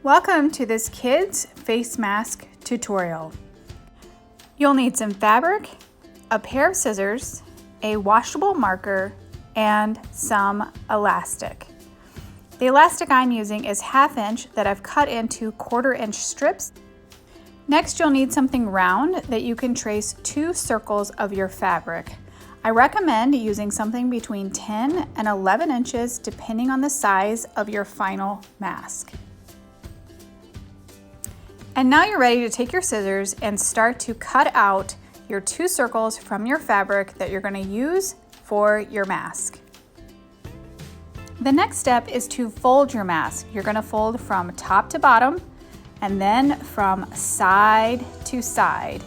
Welcome to this kids face mask tutorial. You'll need some fabric, a pair of scissors, a washable marker, and some elastic. The elastic I'm using is 1/2 inch that I've cut into 1/4 inch strips. Next, you'll need something round that you can trace 2 circles of your fabric. I recommend using something between 10 and 11 inches depending on the size of your final mask. And now you're ready to take your scissors and start to cut out your 2 circles from your fabric that you're going to use for your mask. The next step is to fold your mask. You're going to fold from top to bottom and then from side to side.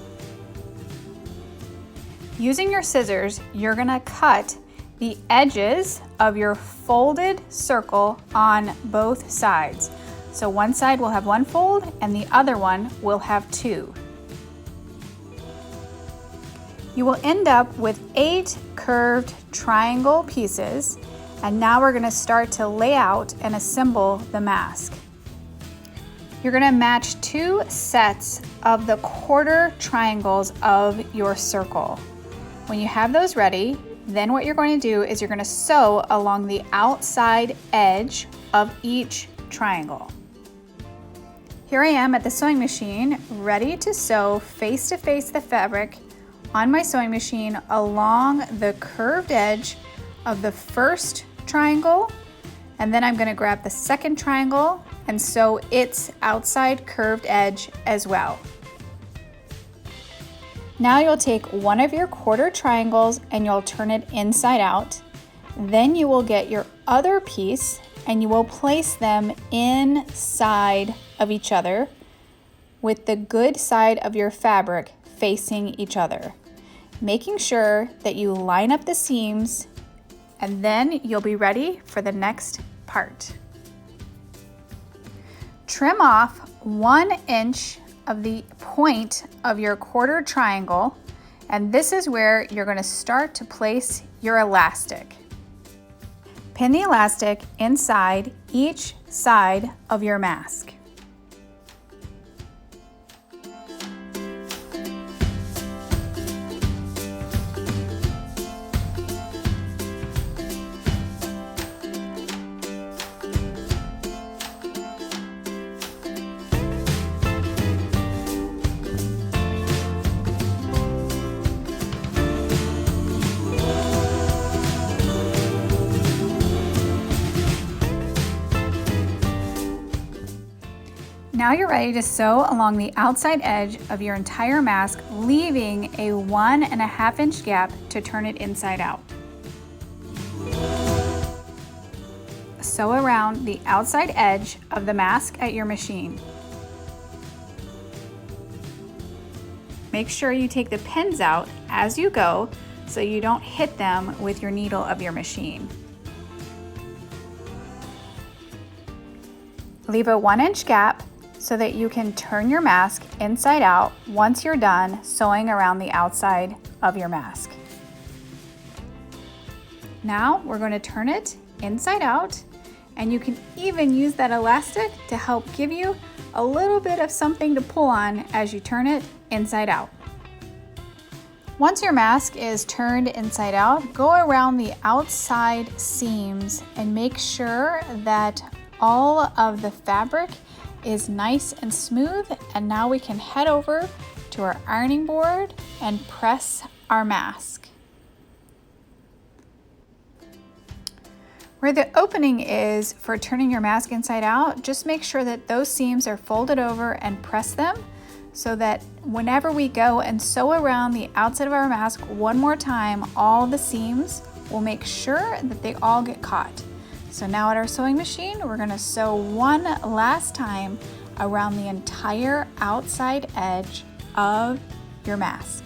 Using your scissors, you're going to cut the edges of your folded circle on both sides. So one side will have 1 fold and the other one will have 2. You will end up with 8 curved triangle pieces, and now we're going to start to lay out and assemble the mask. You're going to match 2 sets of the 1/4 triangles of your circle. When you have those ready, then what you're going to do is you're going to sew along the outside edge of each triangle. Here I am at the sewing machine, ready to sew face to face the fabric on my sewing machine along the curved edge of the first triangle, and then I'm going to grab the second triangle and sew its outside curved edge as well. Now you'll take one of your 1/4 triangles and you'll turn it inside out. Then you will get your other piece and you will place them inside of each other with the good side of your fabric facing each other, making sure that you line up the seams, and then you'll be ready for the next part. Trim off 1 inch of the point of your 1/4 triangle, and this is where you're going to start to place your elastic. Pin the elastic inside each side of your mask. Now you're ready to sew along the outside edge of your entire mask, leaving a 1.5 inch gap to turn it inside out. Sew around the outside edge of the mask at your machine. Make sure you take the pins out as you go so you don't hit them with your needle of your machine. Leave a 1 inch gap so that you can turn your mask inside out once you're done sewing around the outside of your mask. Now we're going to turn it inside out, and you can even use that elastic to help give you a little bit of something to pull on as you turn it inside out. Once your mask is turned inside out, go around the outside seams and make sure that all of the fabric is nice and smooth, and now we can head over to our ironing board and press our mask. Where the opening is for turning your mask inside out, just make sure that those seams are folded over and press them so that whenever we go and sew around the outside of our mask one more time, all the seams will make sure that they all get caught. So now at our sewing machine, we're going to sew one last time around the entire outside edge of your mask.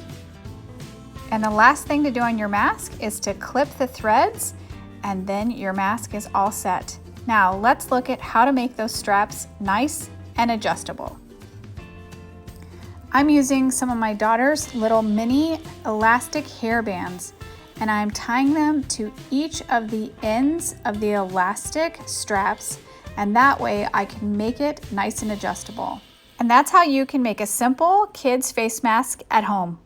And the last thing to do on your mask is to clip the threads, and then your mask is all set. Now let's look at how to make those straps nice and adjustable. I'm using some of my daughter's little mini elastic hair bands, and I'm tying them to each of the ends of the elastic straps and that way I can make it nice and adjustable. And that's how you can make a simple kids face mask at home.